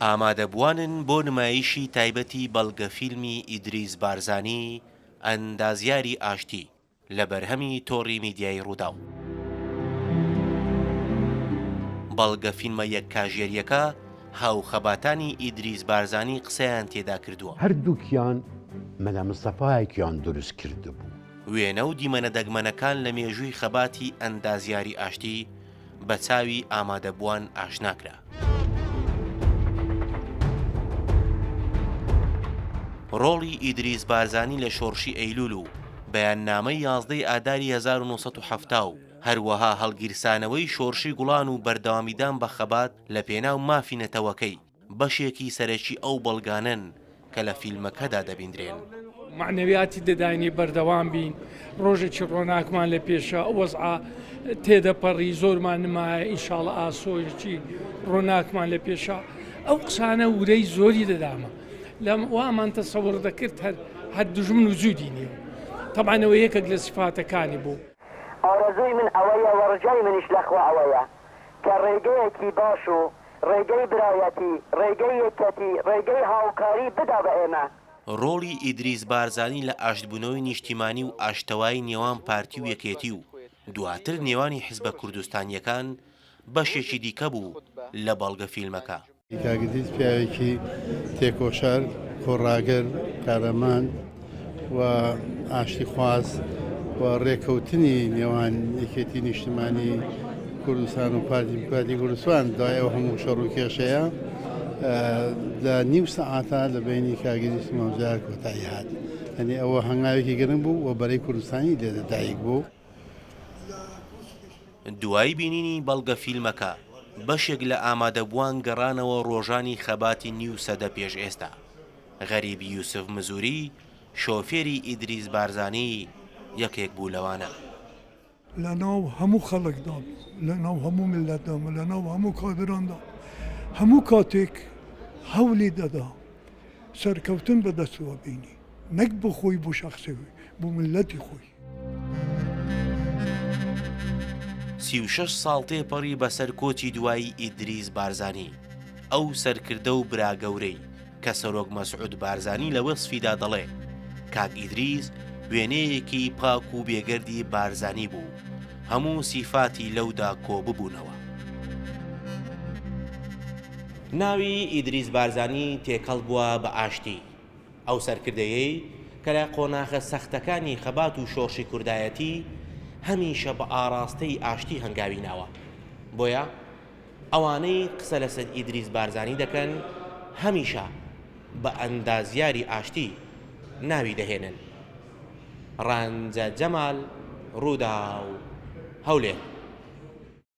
ئامادەبوانن بۆ نمایشی تایبەتی بەڵگە فیلمی ئیدریس بارزانی ئەندازیاری ئاشتی لە بەرهەمی تۆڕی میدیای ڕووداو. بەڵگە فیلمە یەک کاژێریەکە هاوخەباتانی ئیدریس بارزانی قسەیان تێدا کردووە. هەردووکیان مەلا مستەفایەکیان دروست کرده بوو. وێنە و دیمەنە دەگمەنەکان لە مێژووی خەباتی ئەندازیاری ئاشتی بە چاوی ئامادەبووان ئاشناکرا. ڕۆڵی ئیدریس بارزانی لە شۆڕشی ئەیلول و بەیاننامەی 11 ئاداری 1970 و هەروەها هەڵگیرسانەوەی شۆڕشی گوڵان و بەردەوامیدان بە خەبات لە پێناو مافی نەتەوەکەی بەشێکی سەرەکی ئەو بەڵگانن کە لە فیلمەکەدا دەبیندرێن. معنەویاتی دەداینی بەردەوام بین، ڕۆژێکی ڕۆناکمان لە پێشە ئەو وەزعە تێدەپەڕی زۆرمان نمایە ئینشاڵە ئاسۆیەکی ڕۆناکمان لە پێشە. ئەو قسانە ورەی زۆری دەدامە لەم وامان تەسەوڕ دەکرد هەر دژمن و جوودی نییە. تەبعانەوە یەکێک لە سفاتەکانی بوو. ئارەزووی من ئەوەیە وەڕجای منیش لەخوا ئەوەیە کە ڕێگەیەکی باش و ڕێگەی برایەتی، ڕێگەی یەکەتی، ڕێگەی هاوکاری بدا بە ئێمە. ڕۆڵی ئیدریس بارزانی لە ئاشتبوونەوەی نیشتیمانی و ئاشتەوای نێوان پارتی و یەکێتی و دواتر نێوانی حیزبە کوردستانیەکان بەشێکی دیکە بوو لە بەڵگە فیلمەکە. کاگدیز پیاوێکی تێکۆشار، کۆڕاگەر، کارەمان و ئاشتی خواز و ڕێکەوتنی نێوان یەکێتی نیشتیمانی کوردستان و پارتی کوردستان دوای ئەو هەموو شەڕ و کێشەیە لە نیو سەعاتە لە بینی کاگدیز مەوزار کۆتایی هات. هەنی ئەوە هەنگاوێکی گرنگ بوو و بەرەی کوردستانی لێدەدایک بوو. دوای بینینی بەڵگە فیلمەکە بەشێک لە ئامادەبووان گەڕانەوە ڕۆژانی خەباتی نیو سەدە پێش ئێستا. غەریبی یوسف مزوری شۆفێری ئیدریس بارزانی یەکێک بوو لەوانە. لە ناو هەموو خەڵکدا، لە ناو هەموو میلەتدامە، لە ناو هەموو کادراندا هەموو کاتێک هەولی دەدا سەرکەوتن بەدەستەوە بینی، نەک بۆ خۆی بۆ شەخصەوی، بۆ میلەتی خۆی. 36 ساڵ تێپەڕی بەسەر کۆچی دوایی ئیدریس بارزانی، ئەو سەرکردە و براگەورەی کە سەرۆک مەسعود بارزانی لە وەسفیدا دەڵێ کاک ئیدریس وێنەیەکی پاک و بێگەردی بارزانی بوو، هەموو سیفاتی لەودا کۆ ببوونەوە. ناوی ئیدریس بارزانی تێکەڵ بووە بە ئاشتی، ئەو سەرکردەیەی کە لە قۆناغە سەختەکانی خەبات و شۆڕشی کوردایەتی هەمیشە بە ئاراستەی ئاشتی هەنگاوی ناوە. بۆیە ئەوانەی قسە لەسەر ئیدریس بارزانی دەکەن هەمیشە بە ئەندازیاری ئاشتی ناوی دەهێنن. ڕەنجە جەمال، ڕووداو، هەولێر.